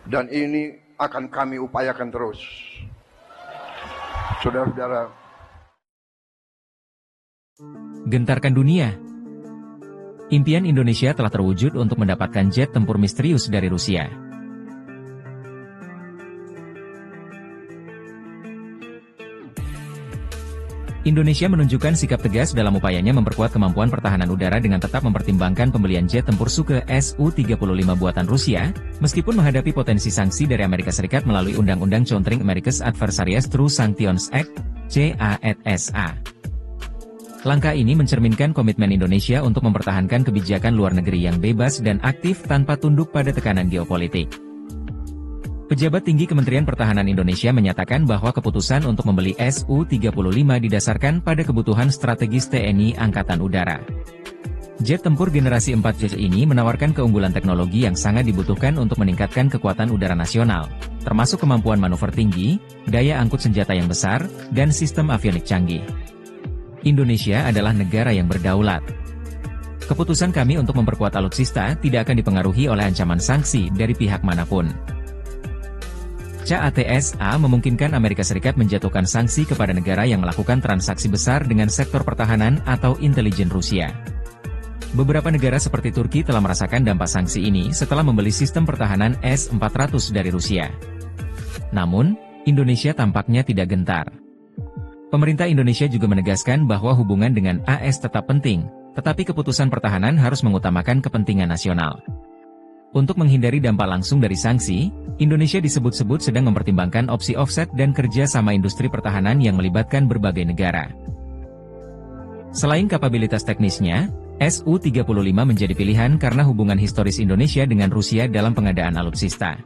Dan ini akan kami upayakan terus. Saudara-saudara. Gentarkan dunia. Impian Indonesia telah terwujud untuk mendapatkan jet tempur misterius dari Rusia. Indonesia menunjukkan sikap tegas dalam upayanya memperkuat kemampuan pertahanan udara dengan tetap mempertimbangkan pembelian jet tempur Sukhoi Su-35 buatan Rusia, meskipun menghadapi potensi sanksi dari Amerika Serikat melalui Undang-Undang Countering America's Adversaries Through Sanctions Act, CAATSA. Langkah ini mencerminkan komitmen Indonesia untuk mempertahankan kebijakan luar negeri yang bebas dan aktif tanpa tunduk pada tekanan geopolitik. Pejabat tinggi Kementerian Pertahanan Indonesia menyatakan bahwa keputusan untuk membeli Su-35 didasarkan pada kebutuhan strategis TNI Angkatan Udara. Jet tempur generasi 4 jet ini menawarkan keunggulan teknologi yang sangat dibutuhkan untuk meningkatkan kekuatan udara nasional, termasuk kemampuan manuver tinggi, daya angkut senjata yang besar, dan sistem avionik canggih. Indonesia adalah negara yang berdaulat. Keputusan kami untuk memperkuat alutsista tidak akan dipengaruhi oleh ancaman sanksi dari pihak manapun. CAATSA memungkinkan Amerika Serikat menjatuhkan sanksi kepada negara yang melakukan transaksi besar dengan sektor pertahanan atau intelijen Rusia. Beberapa negara seperti Turki telah merasakan dampak sanksi ini setelah membeli sistem pertahanan S-400 dari Rusia. Namun, Indonesia tampaknya tidak gentar. Pemerintah Indonesia juga menegaskan bahwa hubungan dengan AS tetap penting, tetapi keputusan pertahanan harus mengutamakan kepentingan nasional. Untuk menghindari dampak langsung dari sanksi, Indonesia disebut-sebut sedang mempertimbangkan opsi offset dan kerja sama industri pertahanan yang melibatkan berbagai negara. Selain kapabilitas teknisnya, Su-35 menjadi pilihan karena hubungan historis Indonesia dengan Rusia dalam pengadaan alutsista.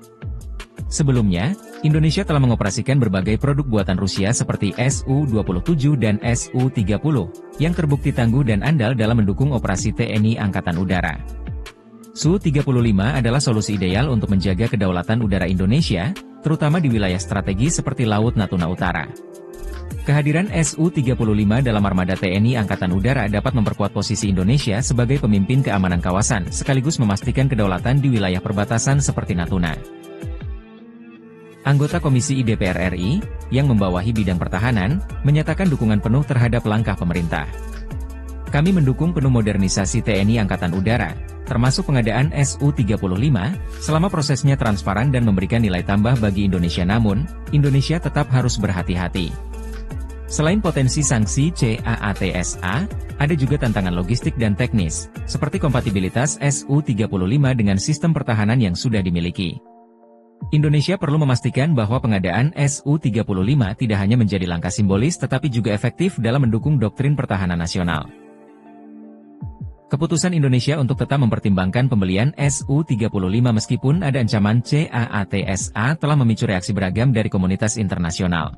Sebelumnya, Indonesia telah mengoperasikan berbagai produk buatan Rusia seperti Su-27 dan Su-30, yang terbukti tangguh dan andal dalam mendukung operasi TNI Angkatan Udara. Su-35 adalah solusi ideal untuk menjaga kedaulatan udara Indonesia, terutama di wilayah strategis seperti Laut Natuna Utara. Kehadiran Su-35 dalam armada TNI Angkatan Udara dapat memperkuat posisi Indonesia sebagai pemimpin keamanan kawasan sekaligus memastikan kedaulatan di wilayah perbatasan seperti Natuna. Anggota Komisi I DPR RI, yang membawahi bidang pertahanan, menyatakan dukungan penuh terhadap langkah pemerintah. Kami mendukung penuh modernisasi TNI Angkatan Udara, termasuk pengadaan Su-35, selama prosesnya transparan dan memberikan nilai tambah bagi Indonesia. Namun, Indonesia tetap harus berhati-hati. Selain potensi sanksi CAATSA, ada juga tantangan logistik dan teknis, seperti kompatibilitas Su-35 dengan sistem pertahanan yang sudah dimiliki. Indonesia perlu memastikan bahwa pengadaan Su-35 tidak hanya menjadi langkah simbolis tetapi juga efektif dalam mendukung doktrin pertahanan nasional. Keputusan Indonesia untuk tetap mempertimbangkan pembelian Su-35 meskipun ada ancaman CAATSA telah memicu reaksi beragam dari komunitas internasional.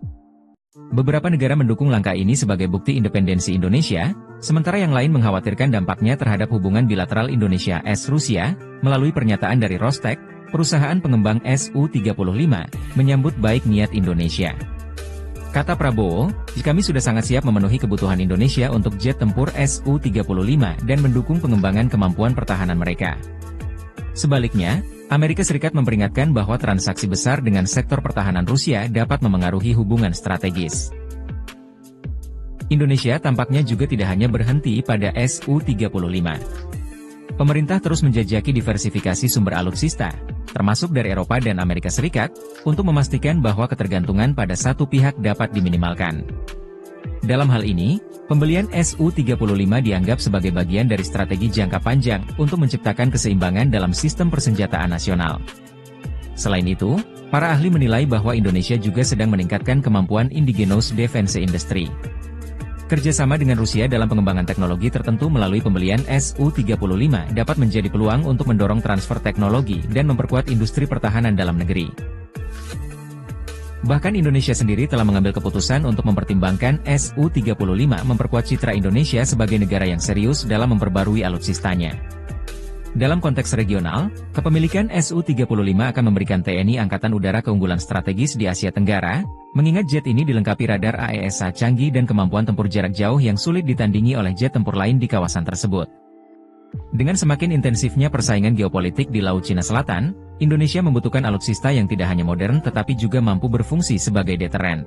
Beberapa negara mendukung langkah ini sebagai bukti independensi Indonesia, sementara yang lain mengkhawatirkan dampaknya terhadap hubungan bilateral Indonesia-Rusia, melalui pernyataan dari Rostec, perusahaan pengembang Su-35, menyambut baik niat Indonesia. Kata Prabowo, kami sudah sangat siap memenuhi kebutuhan Indonesia untuk jet tempur Su-35 dan mendukung pengembangan kemampuan pertahanan mereka. Sebaliknya, Amerika Serikat memperingatkan bahwa transaksi besar dengan sektor pertahanan Rusia dapat memengaruhi hubungan strategis. Indonesia tampaknya juga tidak hanya berhenti pada Su-35. Pemerintah terus menjajaki diversifikasi sumber alutsista, termasuk dari Eropa dan Amerika Serikat, untuk memastikan bahwa ketergantungan pada satu pihak dapat diminimalkan. Dalam hal ini, pembelian Su-35 dianggap sebagai bagian dari strategi jangka panjang untuk menciptakan keseimbangan dalam sistem persenjataan nasional. Selain itu, para ahli menilai bahwa Indonesia juga sedang meningkatkan kemampuan indigenous defense industry. Kerjasama dengan Rusia dalam pengembangan teknologi tertentu melalui pembelian Su-35 dapat menjadi peluang untuk mendorong transfer teknologi dan memperkuat industri pertahanan dalam negeri. Bahkan Indonesia sendiri telah mengambil keputusan untuk mempertimbangkan Su-35 memperkuat citra Indonesia sebagai negara yang serius dalam memperbarui alutsistanya. Dalam konteks regional, kepemilikan Su-35 akan memberikan TNI Angkatan Udara keunggulan strategis di Asia Tenggara, mengingat jet ini dilengkapi radar AESA canggih dan kemampuan tempur jarak jauh yang sulit ditandingi oleh jet tempur lain di kawasan tersebut. Dengan semakin intensifnya persaingan geopolitik di Laut Cina Selatan, Indonesia membutuhkan alutsista yang tidak hanya modern tetapi juga mampu berfungsi sebagai deteren.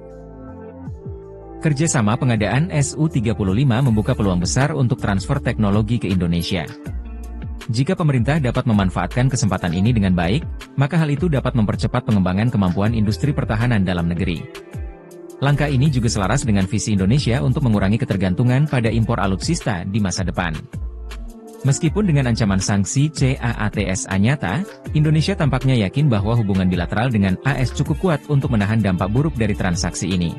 Kerjasama pengadaan Su-35 membuka peluang besar untuk transfer teknologi ke Indonesia. Jika pemerintah dapat memanfaatkan kesempatan ini dengan baik, maka hal itu dapat mempercepat pengembangan kemampuan industri pertahanan dalam negeri. Langkah ini juga selaras dengan visi Indonesia untuk mengurangi ketergantungan pada impor alutsista di masa depan. Meskipun dengan ancaman sanksi CAATSA nyata, Indonesia tampaknya yakin bahwa hubungan bilateral dengan AS cukup kuat untuk menahan dampak buruk dari transaksi ini.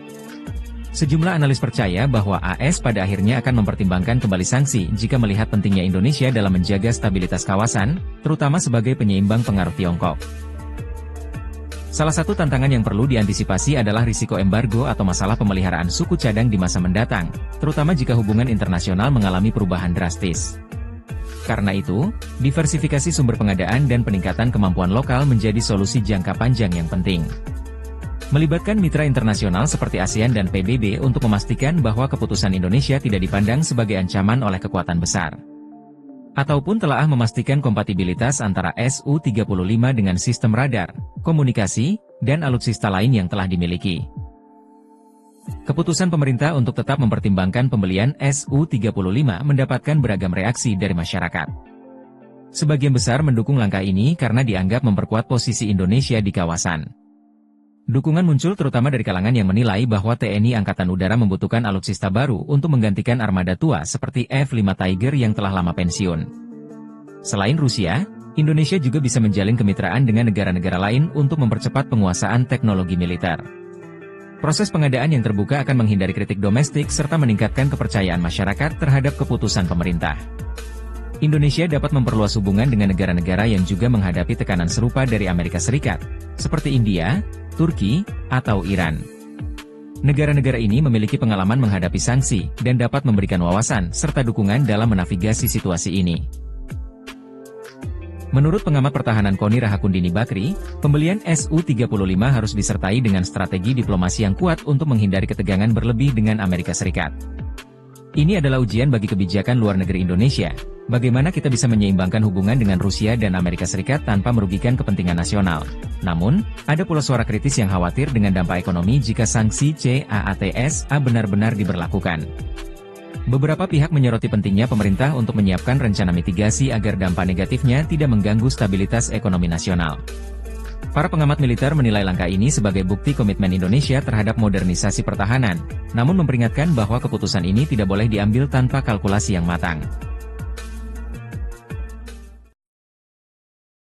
Sejumlah analis percaya bahwa AS pada akhirnya akan mempertimbangkan kembali sanksi jika melihat pentingnya Indonesia dalam menjaga stabilitas kawasan, terutama sebagai penyeimbang pengaruh Tiongkok. Salah satu tantangan yang perlu diantisipasi adalah risiko embargo atau masalah pemeliharaan suku cadang di masa mendatang, terutama jika hubungan internasional mengalami perubahan drastis. Karena itu, diversifikasi sumber pengadaan dan peningkatan kemampuan lokal menjadi solusi jangka panjang yang penting. Melibatkan mitra internasional seperti ASEAN dan PBB untuk memastikan bahwa keputusan Indonesia tidak dipandang sebagai ancaman oleh kekuatan besar. Ataupun telah memastikan kompatibilitas antara Su-35 dengan sistem radar, komunikasi, dan alutsista lain yang telah dimiliki. Keputusan pemerintah untuk tetap mempertimbangkan pembelian Su-35 mendapatkan beragam reaksi dari masyarakat. Sebagian besar mendukung langkah ini karena dianggap memperkuat posisi Indonesia di kawasan. Dukungan muncul terutama dari kalangan yang menilai bahwa TNI Angkatan Udara membutuhkan alutsista baru untuk menggantikan armada tua seperti F-5 Tiger yang telah lama pensiun. Selain Rusia, Indonesia juga bisa menjalin kemitraan dengan negara-negara lain untuk mempercepat penguasaan teknologi militer. Proses pengadaan yang terbuka akan menghindari kritik domestik serta meningkatkan kepercayaan masyarakat terhadap keputusan pemerintah. Indonesia dapat memperluas hubungan dengan negara-negara yang juga menghadapi tekanan serupa dari Amerika Serikat, seperti India, Turki, atau Iran. Negara-negara ini memiliki pengalaman menghadapi sanksi dan dapat memberikan wawasan serta dukungan dalam menavigasi situasi ini. Menurut pengamat pertahanan KONI Rahakundini Bakri, pembelian Su-35 harus disertai dengan strategi diplomasi yang kuat untuk menghindari ketegangan berlebih dengan Amerika Serikat. Ini adalah ujian bagi kebijakan luar negeri Indonesia, bagaimana kita bisa menyeimbangkan hubungan dengan Rusia dan Amerika Serikat tanpa merugikan kepentingan nasional. Namun, ada pula suara kritis yang khawatir dengan dampak ekonomi jika sanksi CAATSA benar-benar diberlakukan. Beberapa pihak menyoroti pentingnya pemerintah untuk menyiapkan rencana mitigasi agar dampak negatifnya tidak mengganggu stabilitas ekonomi nasional. Para pengamat militer menilai langkah ini sebagai bukti komitmen Indonesia terhadap modernisasi pertahanan, namun memperingatkan bahwa keputusan ini tidak boleh diambil tanpa kalkulasi yang matang.